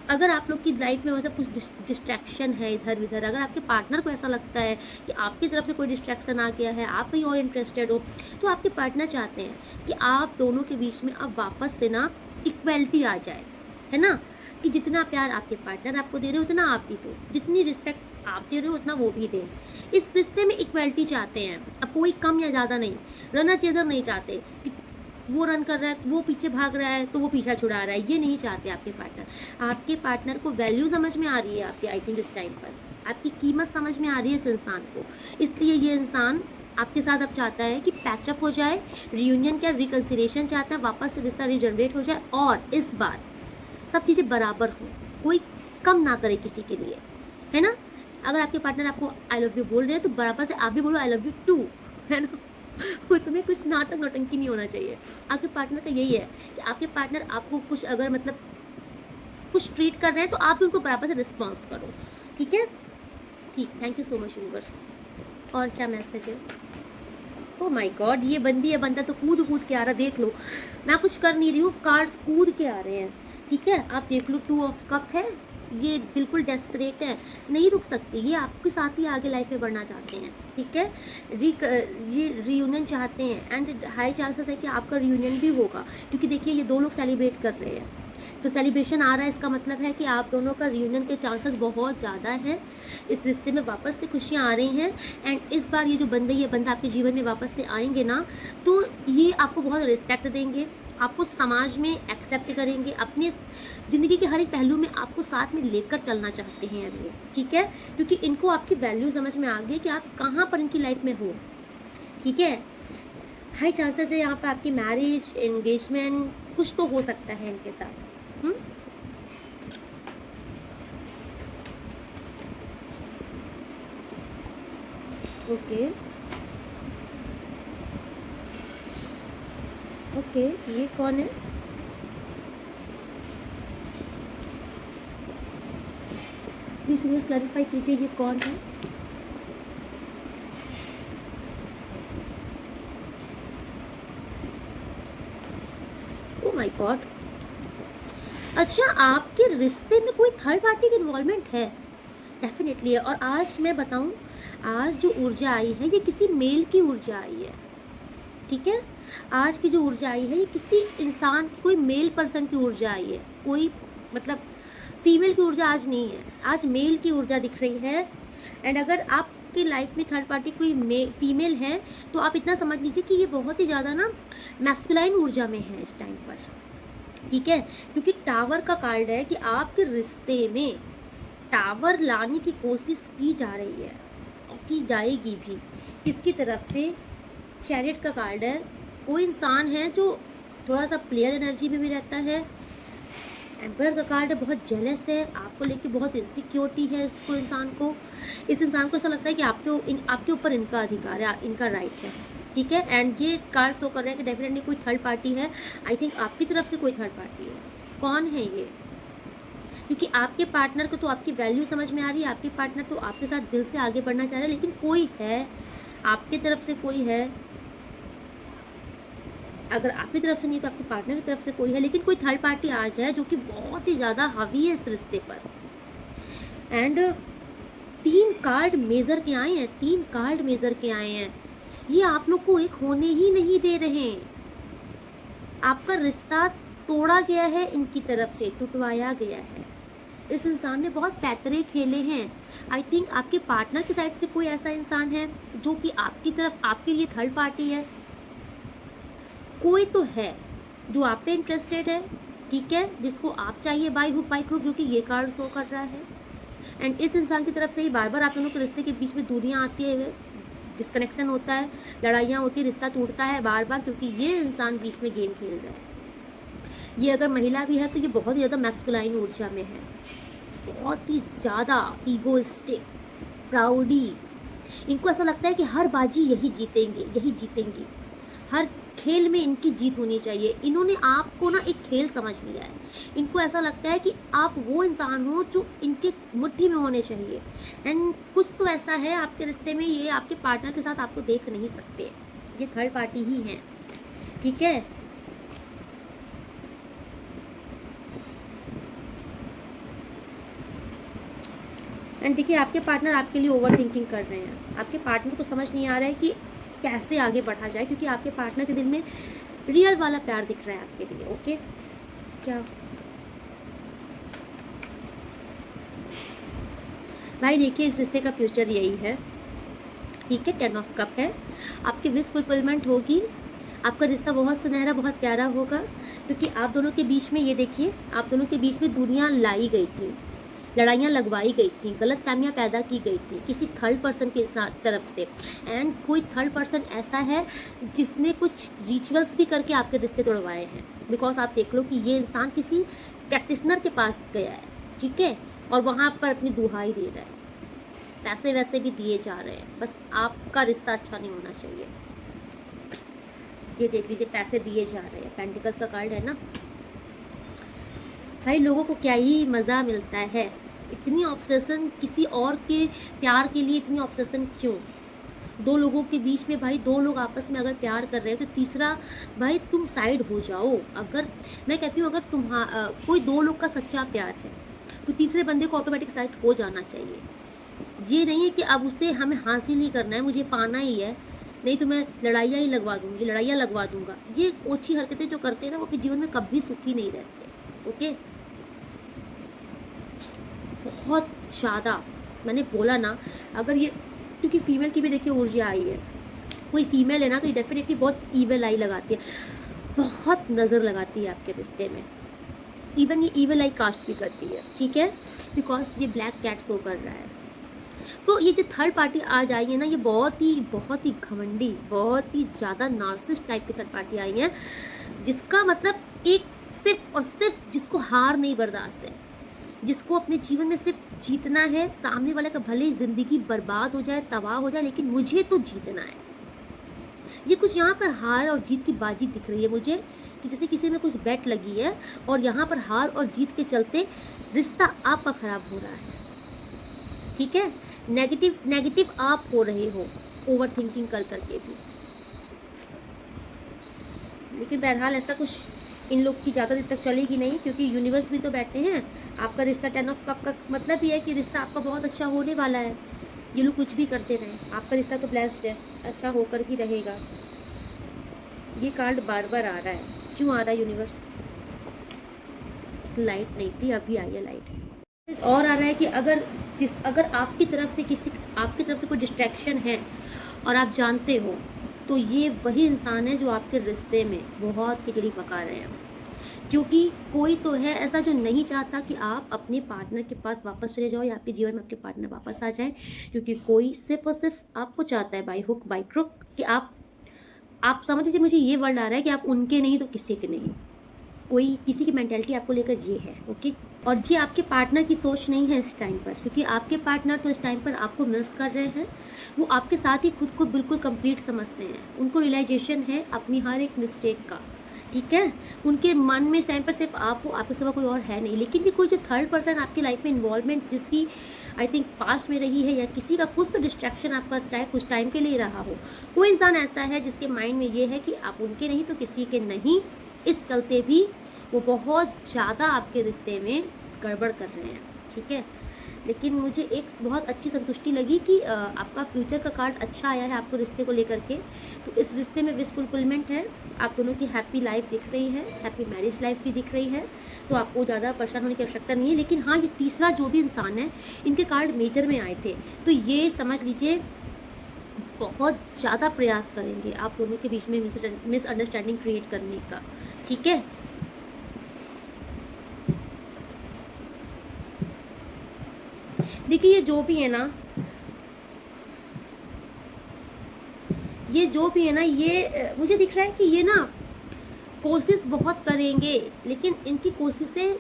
अगर आप लोग की लाइफ में मतलब कुछ डिस्ट्रैक्शन है इधर उधर, अगर आपके पार्टनर को ऐसा लगता है कि आपकी तरफ से कोई डिस्ट्रैक्शन आ गया है, आप कहीं और इंटरेस्टेड हो, तो आपके पार्टनर चाहते हैं कि आप दोनों के बीच में अब वापस से ना इक्वलिटी आ जाए, है ना, कि जितना प्यार आपके पार्टनर आपको दे रहे हो उतना आप भी दो, जितनी रिस्पेक्ट आप दे रहे हो उतना वो भी दें। इस रिश्ते में इक्वलिटी चाहते हैं, अब कोई कम या ज़्यादा नहीं, रनर चेजर नहीं चाहते कि वो रन कर रहा है, वो पीछे भाग रहा है तो वो पीछा छुड़ा रहा है, ये नहीं चाहते आपके पार्टनर। आपके पार्टनर को वैल्यू समझ में आ रही है आपकी, आई थिंक इस टाइम पर आपकी कीमत समझ में आ रही है इस इंसान को, इसलिए ये इंसान आपके साथ अब चाहता है कि पैचअप हो जाए, रियूनियन क्या रिकन्सिलेशन चाहता है, वापस से रिश्ता रिजनरेट हो जाए और इस बार सब चीज़ें बराबर हो, कोई कम ना करे किसी के लिए, है ना। अगर आपके पार्टनर आपको आई लव यू बोल रहे हैं तो बराबर से आप भी बोलो आई लव यू टू, है ना। उसमें कुछ नाटक नौटंकी नहीं होना चाहिए। आपके पार्टनर का यही है कि आपके पार्टनर आपको कुछ अगर मतलब कुछ ट्रीट कर रहे हैं तो आप भी उनको बराबर से रिस्पॉन्स करो, ठीक है। ठीक, thank you so much universe. और क्या मैसेज है? ओ माय गॉड, ये बंदी है बंदा तो कूद कूद के आ रहा, देख लो मैं कुछ कर नहीं रही हूँ, कार्ड्स कूद के आ रहे हैं, ठीक है। आप देख लो 2 ऑफ कप है, ये बिल्कुल डेस्परेट है, नहीं रुक सकती, ये आपके साथ ही आगे लाइफ में बढ़ना चाहते हैं, ठीक है। ये रियूनियन चाहते हैं एंड हाई चांसेस है कि आपका रियूनियन भी होगा, क्योंकि देखिए ये 2 लोग सेलिब्रेट कर रहे हैं, तो सेलिब्रेशन आ रहा है, इसका मतलब है कि आप दोनों का रियूनियन के चांसेस बहुत ज़्यादा हैं, इस रिश्ते में वापस से खुशियाँ आ रही हैं एंड इस बार ये जो ये बंदा आपके जीवन में वापस से आएंगे ना, तो ये आपको बहुत रिस्पेक्ट देंगे, आपको समाज में एक्सेप्ट करेंगे, अपने ज़िंदगी के हर एक पहलू में आपको साथ में लेकर चलना चाहते हैं ये, ठीक है, क्योंकि इनको आपकी वैल्यू समझ में आ गई कि आप कहाँ पर इनकी लाइफ में हो, ठीक है। हाई चांसेस है यहाँ पर आपकी मैरिज एंगेजमेंट कुछ तो हो सकता है इनके साथ। ओके ओके, ये कौन है? प्लीज मुझे क्लैरिफाई कीजिए ये कौन है? ओ माय गॉड, अच्छा आपके रिश्ते में कोई थर्ड पार्टी की इन्वॉल्वमेंट है, डेफिनेटली है। और आज मैं बताऊं, आज जो ऊर्जा आई है ये किसी मेल की ऊर्जा आई है, ठीक है। आज की जो ऊर्जा आई है ये किसी इंसान की, कोई मेल पर्सन की ऊर्जा आई है, कोई मतलब फीमेल की ऊर्जा आज नहीं है, आज मेल की ऊर्जा दिख रही है। एंड अगर आपकी लाइफ में थर्ड पार्टी कोई फीमेल है तो आप इतना समझ लीजिए कि ये बहुत ही ज़्यादा ना मैस्कुलाइन ऊर्जा में है इस टाइम पर, ठीक है, क्योंकि टावर का कार्ड है कि आपके रिश्ते में टावर लाने की कोशिश की जा रही है और की जाएगी भी, किसकी तरफ से? चैरियट का कार्ड है, कोई इंसान है जो थोड़ा सा प्लेयर एनर्जी में भी रहता है। एम्पर का कार्ड है, बहुत जेलस है, आपको लेके बहुत इनसिक्योरिटी है इसको, इंसान को, इस इंसान को ऐसा लगता है कि आपके ऊपर इनका अधिकार है, इनका राइट है, ठीक है। एंड ये कार्ड शो कर रहा है कि डेफिनेटली कोई थर्ड पार्टी है, आई थिंक आपकी तरफ से कोई थर्ड पार्टी है। कौन है ये? क्योंकि आपके पार्टनर को तो आपकी वैल्यू समझ में आ रही है, आपके पार्टनर तो आपके साथ दिल से आगे बढ़ना चाह रहे हैं, लेकिन कोई है आपकी तरफ से, कोई है, अगर आपकी तरफ से नहीं तो आपके पार्टनर की तरफ से कोई है, लेकिन कोई थर्ड पार्टी आ जाए जो कि बहुत ही ज़्यादा हावी है इस रिश्ते पर। एंड 3 कार्ड मेजर के आए हैं, 3 कार्ड मेजर के आए हैं, ये आप लोग को एक होने ही नहीं दे रहे हैं। आपका रिश्ता तोड़ा गया है, इनकी तरफ से टुटवाया गया है, इस इंसान ने बहुत पैतरे खेले हैं। आई थिंक आपके पार्टनर की साइड से कोई ऐसा इंसान है जो कि आपकी तरफ, आपके लिए थर्ड पार्टी है, कोई तो है जो आप पे इंटरेस्टेड है, ठीक है, जिसको आप चाहिए बाय हुक बाय क्रूक, जो कि ये कार्ड शो कर रहा है। एंड इस इंसान की तरफ से ही बार बार आप दोनों के रिश्ते के बीच में दूरियां आती है, डिस्कनेक्शन होता है, लड़ाइयाँ होती है, रिश्ता टूटता है बार बार, क्योंकि ये इंसान बीच में गेम खेल रहा है। ये अगर महिला भी है तो ये बहुत ही ज़्यादा मैस्कुलाइन ऊर्जा में है, बहुत ही ज़्यादा ईगोइस्टिक, प्राउडी, इनको ऐसा लगता है कि हर बाजी यही जीतेंगे, यही जीतेंगी, हर खेल में इनकी जीत होनी चाहिए। इन्होंने आपको ना एक खेल समझ लिया है, इनको ऐसा लगता है कि आप वो इंसान हो जो इनके मुट्ठी में होने चाहिए। एंड कुछ तो ऐसा है आपके रिश्ते में, ये आपके पार्टनर के साथ आपको देख नहीं सकते, ये थर्ड पार्टी ही हैं, ठीक है। एंड देखिए आपके पार्टनर आपके लिए ओवर थिंकिंग कर रहे हैं। आपके पार्टनर को समझ नहीं आ रहा है कि कैसे आगे बढ़ा जाए, क्योंकि आपके पार्टनर के दिल में रियल वाला प्यार दिख रहा है आपके लिए। ओके, क्या भाई देखिए इस रिश्ते का फ्यूचर यही है, ठीक है। 10 ऑफ कप है, आपकी विश फुलफिलमेंट होगी, आपका रिश्ता बहुत सुनहरा बहुत प्यारा होगा, क्योंकि आप दोनों के बीच में ये देखिए आप दोनों के बीच में दुनिया लाई गई थी, लड़ाइयाँ लगवाई गई थी, गलत फहमियाँ पैदा की गई थी किसी थर्ड पर्सन के साथ तरफ से। एंड कोई थर्ड पर्सन ऐसा है जिसने कुछ रिचुअल्स भी करके आपके रिश्ते तोड़वाए हैं। बिकॉज आप देख लो कि ये इंसान किसी प्रैक्टिशनर के पास गया है, ठीक है, और वहाँ पर अपनी दुहाई दे रहा है, पैसे वैसे भी दिए जा रहे हैं, बस आपका रिश्ता अच्छा नहीं होना चाहिए। ये देख लीजिए पैसे दिए जा रहे हैं, पेंटिकल्स का कार्ड है ना भाई। लोगों को क्या ही मज़ा मिलता है, इतनी ऑब्सेशन किसी और के प्यार के लिए, इतनी ऑब्सेशन क्यों? दो लोगों के बीच में भाई, दो लोग आपस में अगर प्यार कर रहे हैं तो तीसरा भाई तुम साइड हो जाओ। अगर मैं कहती हूँ अगर कोई दो लोग का सच्चा प्यार है तो तीसरे बंदे को ऑटोमेटिक साइड हो जाना चाहिए। ये नहीं है कि अब उसे हमें हासिल ही करना है, मुझे पाना ही है, नहीं तो मैं लड़ाइयाँ ही लगवा दूँगी, लड़ाइयाँ लगवा दूँगा। ये ओछी हरकतें जो करते हैं ना वो अपने जीवन में कभी सुखी नहीं रहते। ओके, बहुत ज़्यादा मैंने बोला ना, अगर ये क्योंकि फीमेल की भी देखिए ऊर्जा आई है, कोई फीमेल है ना तो ये डेफिनेटली बहुत ईवल आई लगाती है, बहुत नज़र लगाती है आपके रिश्ते में। इवन ये ईवल आई कास्ट भी करती है, ठीक है, बिकॉज ये ब्लैक कैट शो कर रहा है। तो ये जो थर्ड पार्टी आज आई है ना, ये बहुत ही घमंडी, बहुत ही ज़्यादा नार्सिसिस्ट टाइप की थर्ड पार्टी आई है, जिसका मतलब एक सिर्फ और सिर्फ जिसको हार नहीं बर्दाश्त है, जिसको अपने जीवन में सिर्फ जीतना है, सामने वाले का भले ज़िंदगी बर्बाद हो जाए, तबाह हो जाए, लेकिन मुझे तो जीतना है। ये कुछ यहाँ पर हार और जीत की बाजी दिख रही है मुझे, कि जैसे किसी में कुछ बेट लगी है और यहाँ पर हार और जीत के चलते रिश्ता आपका ख़राब हो रहा है, ठीक है। नेगेटिव आप हो रहे हो ओवर थिंकिंग कर करके भी। लेकिन बहरहाल ऐसा कुछ इन लोग की ज़्यादा देर तक चलेगी नहीं, क्योंकि यूनिवर्स भी तो बैठे हैं। आपका रिश्ता 10 ऑफ कप का मतलब ये है कि रिश्ता आपका बहुत अच्छा होने वाला है। ये लोग कुछ भी करते रहें, आपका रिश्ता तो ब्लेस्ड है, अच्छा होकर ही रहेगा। ये कार्ड बार बार आ रहा है, क्यों आ रहा है यूनिवर्स? लाइट नहीं थी, अभी आई है लाइट। और आ रहा है कि अगर आपकी तरफ से कोई डिस्ट्रैक्शन है और आप जानते हो, तो ये वही इंसान है जो आपके रिश्ते में बहुत खिचड़ी पका रहे हैं। क्योंकि कोई तो है ऐसा जो नहीं चाहता कि आप अपने पार्टनर के पास वापस चले जाओ या आपके जीवन में आपके पार्टनर वापस आ जाए, क्योंकि कोई सिर्फ और सिर्फ आपको चाहता है बाई हुक बाई क्रुक कि आप समझ लीजिए, मुझे ये वर्ड आ रहा है कि आप उनके नहीं तो किसी के नहीं। कोई किसी की मेंटालिटी आपको लेकर ये है, ओके। और ये आपके पार्टनर की सोच नहीं है इस टाइम पर, क्योंकि आपके पार्टनर तो इस टाइम पर आपको मिस कर रहे हैं। वो आपके साथ ही खुद को बिल्कुल कंप्लीट समझते हैं, उनको रियलाइजेशन है अपनी हर एक मिस्टेक का, ठीक है। उनके मन में इस टाइम पर सिर्फ आप हो, आपके सिवा कोई और है नहीं। लेकिन भी कोई जो थर्ड पर्सन आपकी लाइफ में इन्वॉल्वमेंट जिसकी आई थिंक पास्ट में रही है, या किसी का कुछ तो डिस्ट्रैक्शन आपका चाहे कुछ टाइम के लिए रहा हो, कोई इंसान ऐसा है जिसके माइंड में ये है कि आप उनके नहीं तो किसी के नहीं, इस चलते भी वो बहुत ज़्यादा आपके रिश्ते में गड़बड़ कर रहे हैं, ठीक है। लेकिन मुझे एक बहुत अच्छी संतुष्टि लगी कि आपका फ्यूचर का कार्ड अच्छा आया है आपको रिश्ते को लेकर के। तो इस रिश्ते में विश फुलफिलमेंट है, आप दोनों की हैप्पी लाइफ दिख रही है, हैप्पी मैरिज लाइफ भी दिख रही है, तो आपको ज़्यादा परेशान होने की आवश्यकता नहीं है। लेकिन हाँ, ये तीसरा जो भी इंसान है, इनके कार्ड मेजर में आए थे, तो ये समझ लीजिए बहुत ज़्यादा प्रयास करेंगे आप दोनों के बीच में मिसअंडरस्टैंडिंग क्रिएट करने का, ठीक है। देखिए ये जो भी है ना, ये मुझे दिख रहा है कि ये ना कोशिश बहुत करेंगे, लेकिन इनकी कोशिशें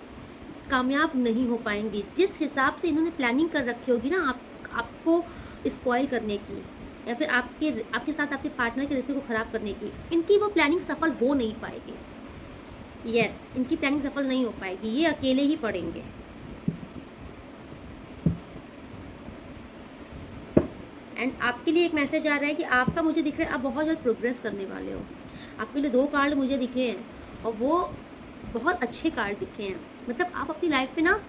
कामयाब नहीं हो पाएंगी। जिस हिसाब से इन्होंने प्लानिंग कर रखी होगी ना आपको स्पॉइल करने की, या फिर आपके साथ आपके पार्टनर के रिश्ते को ख़राब करने की, इनकी वो प्लानिंग सफल हो नहीं पाएगी। यस, इनकी प्लानिंग सफल नहीं हो पाएगी, ये अकेले ही पड़ेंगे। एंड आपके लिए एक मैसेज आ रहा है कि आपका मुझे दिख रहा है आप बहुत जल्द प्रोग्रेस करने वाले हो। आपके लिए 2 कार्ड मुझे दिखे हैं और वो बहुत अच्छे कार्ड दिखे हैं। मतलब आप अपनी लाइफ में ना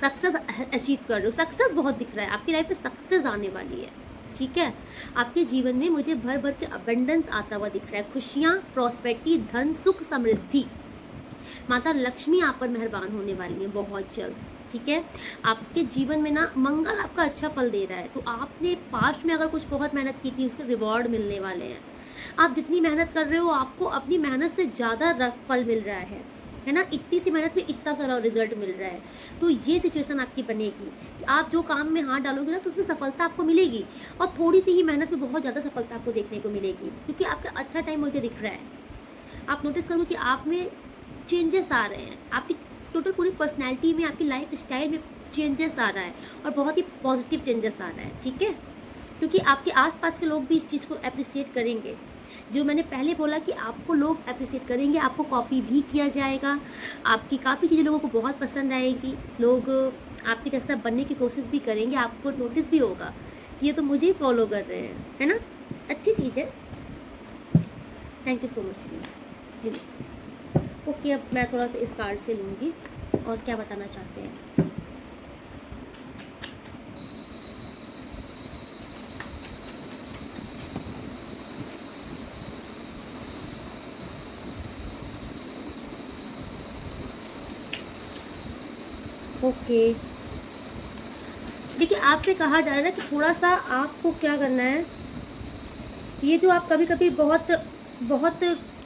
सक्सेस अचीव कर रहे हो, सक्सेस बहुत दिख रहा है, आपकी लाइफ में सक्सेस आने वाली है, ठीक है। आपके जीवन में मुझे भर भर के अबंडेंस आता हुआ दिख रहा है, खुशियाँ, प्रॉस्पेरिटी, धन, सुख, समृद्धि, माता लक्ष्मी आप पर मेहरबान होने वाली है बहुत जल्द, ठीक है। आपके जीवन में ना मंगल आपका अच्छा फल दे रहा है, तो आपने पास्ट में अगर कुछ बहुत मेहनत की थी उसके रिवॉर्ड मिलने वाले हैं। आप जितनी मेहनत कर रहे हो आपको अपनी मेहनत से ज़्यादा फल मिल रहा है ना, इतनी सी मेहनत में इतना सारा रिजल्ट मिल रहा है। तो ये सिचुएशन आपकी बनेगी कि आप जो काम में हाथ डालोगे ना तो उसमें सफलता आपको मिलेगी, और थोड़ी सी ही मेहनत में बहुत ज़्यादा सफलता आपको देखने को मिलेगी, क्योंकि आपका अच्छा टाइम मुझे दिख रहा है। आप नोटिस करोगे कि आप में चेंजेस आ रहे हैं, आपकी टोटल पूरी पर्सनैलिटी में, आपकी लाइफ स्टाइल में चेंजेस आ रहा है, और बहुत ही पॉजिटिव चेंजेस आ रहा है, ठीक है। क्योंकि आपके आसपास के लोग भी इस चीज़ को अप्रिसिएट करेंगे। जो मैंने पहले बोला कि आपको लोग अप्रिसिएट करेंगे, आपको कॉपी भी किया जाएगा, आपकी काफ़ी चीज़ें लोगों को बहुत पसंद आएगी, लोग आपकी जैसा बनने की कोशिश भी करेंगे, आपको नोटिस भी होगा ये तो मुझे ही फॉलो कर रहे हैं, है ना, अच्छी चीज़ है। Thank you so much please. Okay, अब मैं थोड़ा सा इस कार्ड से लूँगी और क्या बताना चाहते हैं। ओके, देखिए आपसे कहा जा रहा है कि थोड़ा सा आपको क्या करना है, ये जो आप कभी कभी बहुत बहुत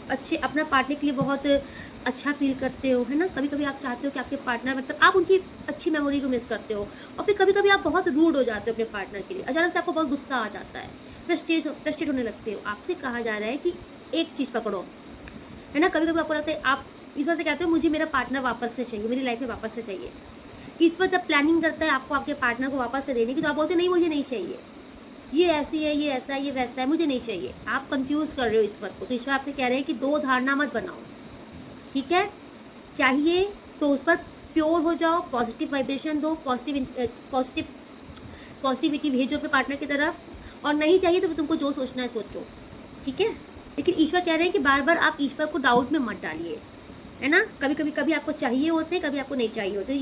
अच्छे अपना पार्टनर के लिए बहुत अच्छा फील करते हो, है ना, कभी कभी आप चाहते हो कि आपके पार्टनर, मतलब आप उनकी अच्छी मेमोरी को मिस करते हो, और फिर कभी कभी आप बहुत रूड हो जाते हो अपने पार्टनर के लिए, अचानक से आपको बहुत गुस्सा आ जाता है, फ्रस्ट्रेट होने लगते हो। आपसे कहा जा रहा है कि एक चीज़ पकड़ो, है ना, कभी कभी आपको लगता है, आप ईश्वर से कहते हो मुझे मेरा पार्टनर वापस से चाहिए, मेरी लाइफ में वापस से चाहिए। ईश्वर जब प्लानिंग करता है आपको आपके पार्टनर को वापस से देने की, तो आप बोलते नहीं मुझे नहीं चाहिए, ये ऐसी है, ये ऐसा है, ये वैसा है, मुझे नहीं चाहिए। आप कंफ्यूज कर रहे हो ईश्वर को, तो ईश्वर आपसे कह रहे हैं कि दो धारणा मत बनाओ, ठीक है। चाहिए तो उस पर प्योर हो जाओ, पॉजिटिव वाइब्रेशन दो, पॉजिटिविटी भेजो अपने पार्टनर की तरफ, और नहीं चाहिए तो फिर तुमको जो सोचना है सोचो, ठीक है। लेकिन ईश्वर कह रहे हैं कि बार बार आप ईश्वर को डाउट में मत डालिए, है ना, कभी आपको चाहिए होते हैं, कभी आपको नहीं चाहिए होते।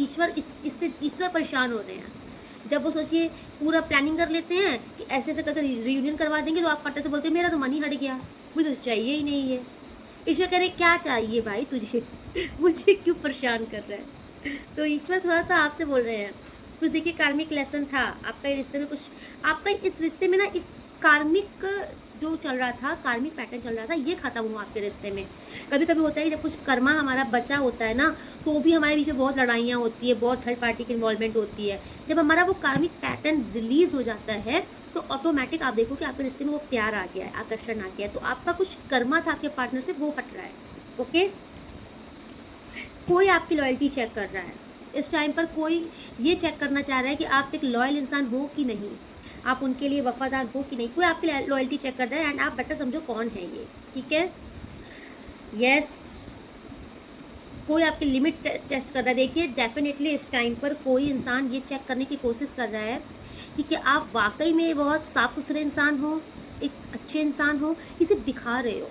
इससे ईश्वर परेशान हो रहे हैं। जब वो सोचिए पूरा प्लानिंग कर लेते हैं कि ऐसे ऐसे करके रियूनियन करवा देंगे, तो आप फटे से बोलते हैं मेरा तो मन ही हट गया, मुझे तो चाहिए ही नहीं है। ईश्वर कह रहे क्या चाहिए भाई तुझे मुझे क्यों परेशान कर रहा है। तो ईश्वर थोड़ा सा आपसे बोल रहे हैं कुछ, देखिए कार्मिक लेसन था आपका ये रिश्ते में, कुछ आपका इस रिश्ते में ना, इस कार्मिक जो चल रहा था, कार्मिक पैटर्न चल रहा था, ये खत्म हुआ आपके रिश्ते में। कभी कभी होता है जब कुछ कर्मा हमारा बचा होता है ना, तो भी हमारे बीच में बहुत लड़ाइयाँ होती है, बहुत थर्ड पार्टी की इन्वॉल्वमेंट होती है। जब हमारा वो कार्मिक पैटर्न रिलीज हो जाता है तो ऑटोमेटिक आप देखो कि आपके रिश्ते में वो प्यार आ गया है, आकर्षण आ गया है, तो आपका कुछ कर्मा था आपके पार्टनर से, वो हट रहा है, ओके। कोई आपकी लॉयल्टी चेक कर रहा है इस टाइम पर, कोई ये चेक करना चाह रहा है कि आप एक लॉयल इंसान हो कि नहीं, आप उनके लिए वफादार हो कि नहीं, कोई आपकी लॉयल्टी चेक कर रहा है, एंड आप बेटर समझो कौन है ये, ठीक है। यस, कोई आपकी लिमिट टेस्ट कर रहा है। देखिए डेफिनेटली इस टाइम पर कोई इंसान ये चेक करने की कोशिश कर रहा है कि क्या आप वाकई में बहुत साफ़ सुथरे इंसान हो, एक अच्छे इंसान हो, ये सिर्फ दिखा रहे हो।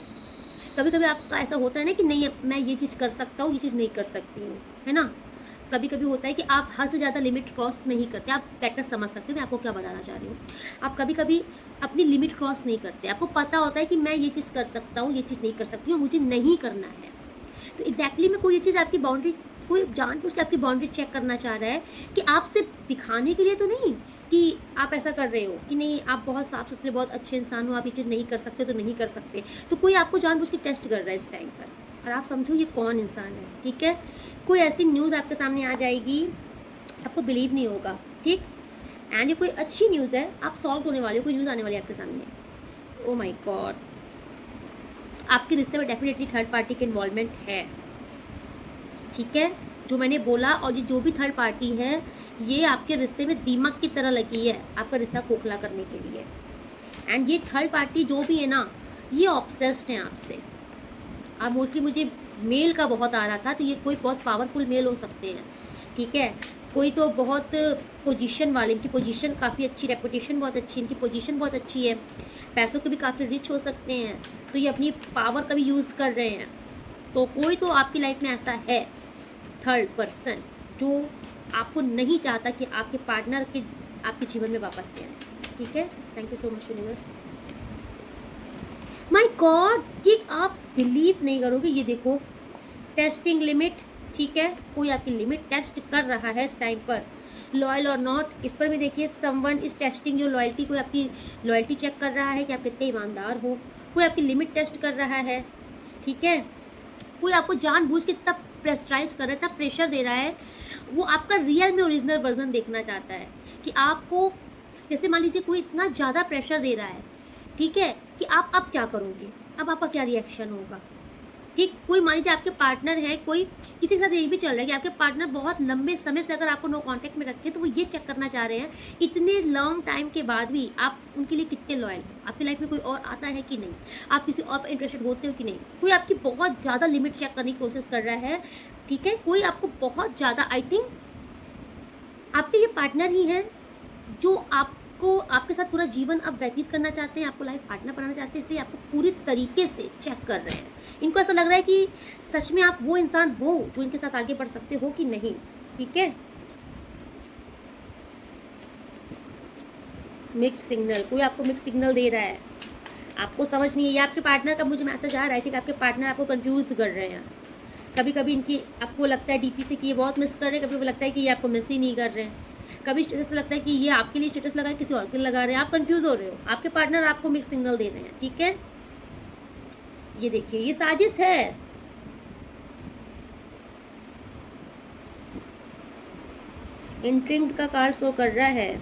कभी कभी आपका ऐसा होता है ना कि नहीं मैं ये चीज़ कर सकता हूँ, ये चीज़ नहीं कर सकती हूँ, है ना। कभी कभी होता है कि आप हद से ज़्यादा लिमिट क्रॉस नहीं करते, आप बेटर समझ सकते हो मैं आपको क्या बताना चाह रही हूँ। आप कभी कभी अपनी लिमिट क्रॉस नहीं करते, आपको पता होता है कि मैं ये चीज़ कर सकता हूँ, ये चीज़ नहीं कर सकती हूँ, मुझे नहीं करना है। तो एग्जैक्टली में कोई ये चीज़ आपकी बाउंड्री, कोई जानबूझ के आपकी बाउंड्री चेक करना चाह रहा है कि आप सिर्फ दिखाने के लिए तो नहीं कि आप ऐसा कर रहे हो कि नहीं आप बहुत साफ़ सुथरे बहुत अच्छे इंसान हो, आप ये चीज़ नहीं कर सकते तो नहीं कर सकते। तो कोई आपको जानबूझ के टेस्ट कर रहा है इस टाइम पर, और आप समझो ये कौन इंसान है, ठीक है। कोई ऐसी न्यूज़ आपके सामने आ जाएगी, आपको बिलीव नहीं होगा, ठीक। एंड ये कोई अच्छी न्यूज़ है, आप सॉल्व होने वाले हो, कोई न्यूज़ आने वाली है आपके सामने। ओ माय गॉड, आपके रिश्ते में डेफिनेटली थर्ड पार्टी की इन्वॉल्वमेंट है, ठीक है। जो मैंने बोला, और ये जो भी थर्ड पार्टी है ये आपके रिश्ते में दीमक की तरह लगी है आपका रिश्ता खोखला करने के लिए। एंड ये थर्ड पार्टी जो भी है ना, ये ऑब्सेस्ड हैं आपसे। अब मोस्टली मुझे मेल का बहुत आ रहा था, तो ये कोई बहुत पावरफुल मेल हो सकते हैं, ठीक है। कोई तो बहुत पोजीशन वाले, इनकी पोजीशन काफ़ी अच्छी, रेपुटेशन बहुत अच्छी, इनकी पोजीशन बहुत अच्छी है, पैसों के भी काफ़ी रिच हो सकते हैं, तो ये अपनी पावर का भी यूज़ कर रहे हैं। तो कोई तो आपकी लाइफ में ऐसा है थर्ड पर्सन जो आपको नहीं चाहता कि आपके पार्टनर के आपके जीवन में वापस आए। ठीक है, thank you so much universe. My God, ये आप बिलीव नहीं करोगे, ये देखो टेस्टिंग लिमिट। ठीक है, कोई आपकी लिमिट टेस्ट कर रहा है इस टाइम पर, लॉयल और नॉट। इस पर भी देखिए someone is testing your loyalty, कोई आपकी लॉयल्टी चेक कर रहा है कि आप कितने ईमानदार हो, कोई आपकी लिमिट टेस्ट कर रहा है। ठीक है, कोई आपको जानबूझ के तब प्रेशराइज कर रहा है, तब प्रेशर दे रहा है, वो आपका रियल में ओरिजिनल वर्जन देखना चाहता है कि आपको, जैसे मान लीजिए कोई इतना ज़्यादा प्रेशर दे रहा है, ठीक है, कि आप अब क्या करोगे, अब आपका क्या रिएक्शन होगा। ठीक, कोई मान लीजिए आपके पार्टनर है, कोई किसी के साथ ये भी चल रहा है कि आपके पार्टनर बहुत लंबे समय से अगर आपको नो कांटेक्ट में रखे, तो वो ये चेक करना चाह रहे हैं इतने लॉन्ग टाइम के बाद भी आप उनके लिए कितने लॉयल हो, आपकी लाइफ में कोई और आता है कि नहीं, आप किसी और इंटरेस्टेड होते हो कि नहीं। कोई आपकी बहुत ज़्यादा लिमिट चेक करने की कोशिश कर रहा है। ठीक है, कोई आपको बहुत ज़्यादा, आई थिंक आपके ये पार्टनर ही हैं जो आपको, आपके साथ पूरा जीवन अब व्यतीत करना चाहते हैं, आपको लाइफ पार्टनर बनाना चाहते हैं, इसलिए आपको पूरी तरीके से चेक कर रहे हैं। इनको ऐसा लग रहा है कि सच में आप वो इंसान हो जो इनके साथ आगे बढ़ सकते हो कि नहीं। ठीक है, मिक्स सिग्नल, कोई आपको मिक्स सिग्नल दे रहा है, आपको समझ नहीं है। ये आपके पार्टनर का मुझे मैसेज आ रहा है कि आपके पार्टनर आपको कंफ्यूज कर रहे हैं। कभी कभी इनकी आपको लगता है डीपी से कि ये बहुत मिस कर रहे हैं, कभी कभी लगता है कि ये आपको मिस ही नहीं कर रहे हैं, कभी स्टेटस लगता है कि ये आपके लिए स्टेटस लगा है, किसी और के लिए लगा रहे हैं, आप कंफ्यूज हो रहे हो, आपके पार्टनर आपको मिक्स सिग्नल दे रहे हैं। ठीक है, ये देखिए ये साजिश है। इंट्रिग्ड का कार्ड शो कर रहा है।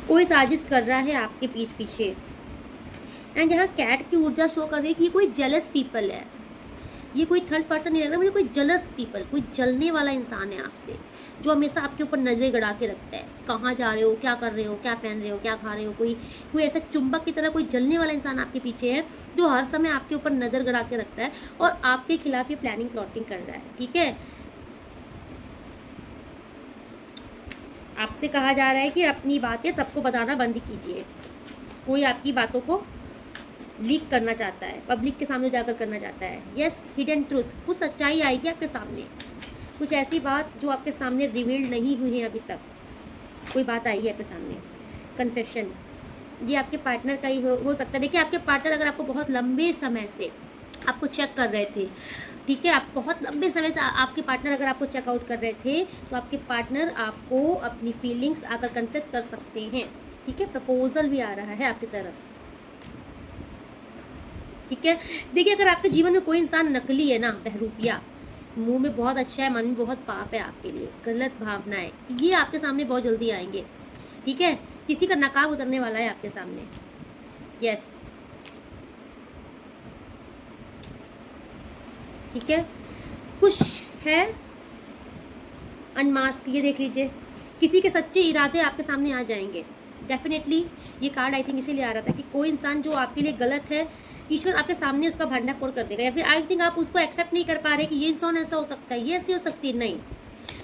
कोई साजिश कर रहा है आपके पीठ पीछे। एंड यहाँ कैट की ऊर्जा शो कर रही है कि ये कोई जेलस पीपल है, ये कोई थर्ड पर्सन नहीं लग रहा मुझे, कोई जेलस पीपल, कोई जलने वाला इंसान है आपसे, जो हमेशा आपके ऊपर नजरें गड़ा के रखता है, कहाँ जा रहे हो, क्या कर रहे हो, क्या पहन रहे हो, क्या खा रहे हो। कोई कोई ऐसा चुंबक की तरह कोई जलने वाला इंसान आपके पीछे है, जो हर समय आपके ऊपर नज़र गड़ा के रखता है और आपके खिलाफ ये प्लानिंग प्लॉटिंग कर रहा है। ठीक है, आपसे कहा जा रहा है कि अपनी बातें सबको बताना बंद कीजिए। कोई आपकी बातों को लीक करना चाहता है, पब्लिक के सामने जाकर करना चाहता है। यस, हिडन ट्रूथ, कुछ सच्चाई आएगी आपके सामने, कुछ ऐसी बात जो आपके सामने रिवील्ड नहीं हुई है अभी तक, कोई बात आई है आपके सामने। कन्फेशन, ये आपके पार्टनर का ही हो सकता है। देखिए आपके पार्टनर अगर आपको बहुत लंबे समय से आपको चेक कर रहे थे, ठीक है, आप बहुत लंबे समय से आपके पार्टनर अगर आपको चेकआउट कर रहे थे, तो आपके पार्टनर आपको अपनी फीलिंग्स आकर कन्फेस कर सकते हैं। ठीक है, प्रपोजल भी आ रहा है आपकी तरफ। ठीक है, देखिए अगर आपके जीवन में कोई इंसान नकली है ना, बहरूपिया, मुंह में बहुत अच्छा है, मन में बहुत पाप है आपके लिए, गलत भावनाएं, ये आपके सामने बहुत जल्दी आएंगे। ठीक है, किसी का नकाब उतरने वाला है आपके सामने। यस, ठीक है, कुछ है अनमास्क, ये देख लीजिए, किसी के सच्चे इरादे आपके सामने आ जाएंगे डेफिनेटली। ये कार्ड आई थिंक इसीलिए आ रहा था कि कोई इंसान जो आपके लिए गलत है, ईश्वर आपके सामने उसका भंडाफोड़ कर देगा, या फिर आई थिंक आप उसको एक्सेप्ट नहीं कर पा रहे कि ये इंसान ऐसा हो सकता है, ये ऐसी हो सकती है, नहीं।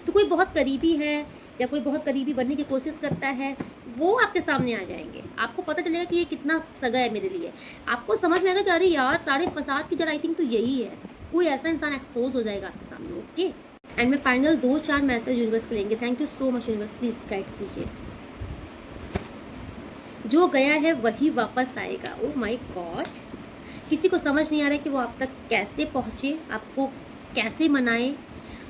तो कोई बहुत करीबी है या कोई बहुत करीबी बनने की कोशिश करता है, वो आपके सामने आ जाएंगे। आपको पता चलेगा कि ये कितना सगा है मेरे लिए, आपको समझ में आएगा कि अरे यार सारे फसाद की जड़ आई थिंक तो यही है। कोई ऐसा इंसान एक्सपोज हो जाएगा आपके सामने। ओके, एंड मैं फाइनल 2-4 मैसेज यूनिवर्स के लेंगे। Thank you so much universe, please guide कीजिए। जो गया है वही वापस आएगा। ओह माय गॉड, किसी को समझ नहीं आ रहा है कि वो आप तक कैसे पहुँचे, आपको कैसे मनाए।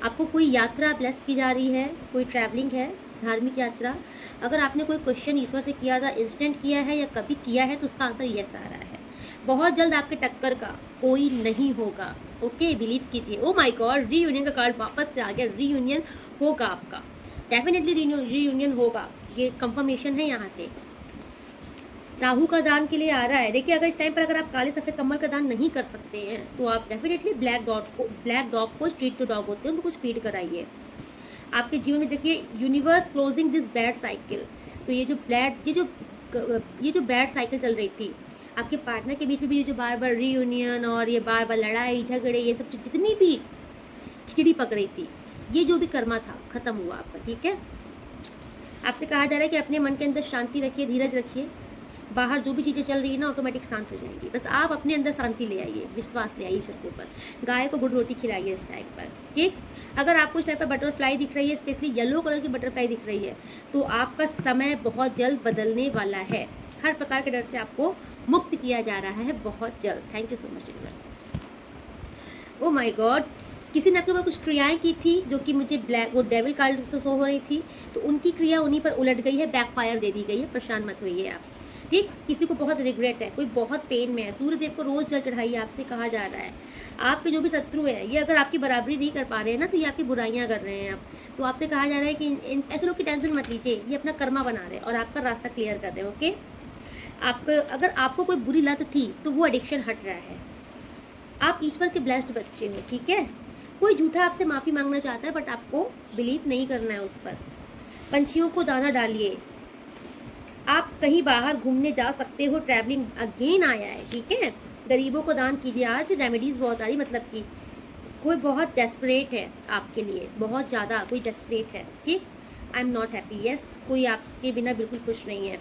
आपको कोई यात्रा ब्लेस की जा रही है, कोई ट्रैवलिंग है, धार्मिक यात्रा। अगर आपने कोई क्वेश्चन ईश्वर से किया था, इंस्टेंट किया है या कभी किया है, तो उसका आंसर यस आ रहा है। बहुत जल्द आपके टक्कर का कोई नहीं होगा। ओके, बिलीव कीजिए। ओ माय गॉड, रीयूनियन का कार्ड वापस से आ गया। रीयूनियन होगा आपका, डेफिनेटली रीयूनियन होगा, ये कंफर्मेशन है यहाँ से। राहु का दान के लिए आ रहा है। देखिए अगर इस टाइम पर अगर आप काले सफ़ेद कमल का दान नहीं कर सकते हैं, तो आप डेफिनेटली ब्लैक डॉग को स्ट्रीट टू डॉग होते हैं, उनको कुछ फीड कराइए। आपके जीवन में देखिए universe closing this bad cycle. तो ये जो बैड साइकिल चल रही थी आपके पार्टनर के बीच में भी, ये जो बार बार रीयूनियन और ये बार बार लड़ाई झगड़े, ये सब जितनी भी खिचड़ी पक रही थी, ये जो भी कर्मा था खत्म हुआ आपका। ठीक है, आपसे कहा जा रहा है कि अपने मन के अंदर शांति रखिए, धीरज रखिए, बाहर जो भी चीज़ें चल रही है ना ऑटोमेटिक शांत हो जाएगी। बस आप अपने अंदर शांति ले आइए, विश्वास ले आइए ईश्वर के ऊपर। गाय को गुड़ रोटी खिलाइए इस टाइम पर, ठीक। अगर आपको इस टाइम पर बटरफ्लाई दिख रही है, स्पेशली येलो कलर की बटरफ्लाई दिख रही है, तो आपका समय बहुत जल्द बदलने वाला है। हर प्रकार के डर से आपको मुक्त किया जा रहा है बहुत जल्द। Thank you so much universe. O my God, किसी ने आपके ऊपर कुछ क्रियाएं की थी जो कि मुझे ब्लैक वो डेविल कार्ड से शो हो रही थी, तो उनकी क्रिया उन्हीं पर उलट गई है, बैकफायर दे दी गई है। परेशान मत होइए आप, ठीक। किसी को बहुत रिग्रेट है, कोई बहुत पेन में है, सूर्यदेव को रोज जल चढ़ाइए, आपसे कहा जा रहा है। आपके जो भी शत्रु हैं, ये अगर आपकी बराबरी नहीं कर पा रहे हैं ना, तो ये आपकी बुराइयां कर रहे हैं आप। तो आपसे कहा जा रहा है कि ऐसे लोग की टेंशन मत लीजिए, ये अपना कर्मा बना रहे हैं और आपका रास्ता क्लियर कर रहे हैं। ओके, आपको अगर आपको कोई बुरी लत थी तो वो एडिक्शन हट रहा है। आप ईश्वर के ब्लेस्ड बच्चे हो, ठीक है। कोई झूठा आपसे माफ़ी मांगना चाहता है, बट आपको बिलीव नहीं करना है उस पर। पंछियों को दाना डालिए, आप कहीं बाहर घूमने जा सकते हो, ट्रैवलिंग अगेन आया है, ठीक है। गरीबों को दान कीजिए, आज रेमेडीज़ बहुत आ रही, मतलब कि कोई बहुत डेस्परेट है आपके लिए, बहुत ज़्यादा कोई डेस्परेट है, ठीक। I am not happy, yes, कोई आपके बिना बिल्कुल खुश नहीं है।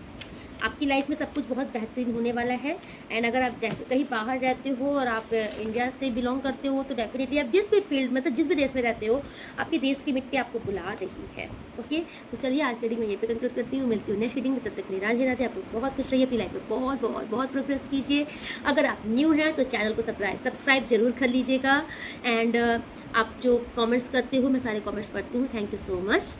आपकी लाइफ में सब कुछ बहुत बेहतरीन होने वाला है। एंड अगर आप कहीं बाहर रहते हो और आप इंडिया से बिलोंग करते हो, तो डेफिनेटली आप जिस भी फील्ड, मतलब जिस भी देश में रहते हो, आपके देश की मिट्टी आपको बुला रही है। ओके, तो चलिए आज रीडिंग में ये पे कंक्लूड करती हूँ। मिलती हूँ नेक्स्ट रीडिंग में, तब तक के लिए राधे राधे। आप लोग बहुत खुश रहिए, अपनी लाइफ में बहुत बहुत बहुत प्रोग्रेस कीजिए। अगर आप न्यू हैं तो चैनल को सब्सक्राइब जरूर कर लीजिएगा। एंड आप जो कमेंट्स करते हो, मैं सारे कमेंट्स पढ़ती हूँ। Thank you so much.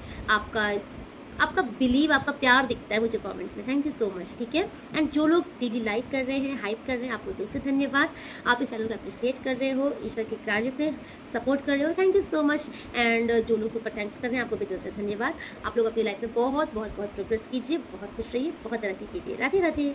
आपका बिलीव, आपका प्यार दिखता है मुझे कमेंट्स में। थैंक यू सो मच, ठीक है। एंड जो लोग डेली लाइक कर रहे हैं, हाइप कर रहे हैं, आपको दिल से धन्यवाद। आप इस चैनल को अप्रिशिएट कर रहे हो, ईश्वर के कार्य पे सपोर्ट कर रहे हो, thank you so much. And जो लोग सुपर थैंक्स कर रहे हैं, आपको भी दिल से धन्यवाद। आप लोग अपनी लाइफ में बहुत बहुत बहुत प्रोग्रेस कीजिए, बहुत खुश रहिए, बहुत तरक्की कीजिए। राधे राधे।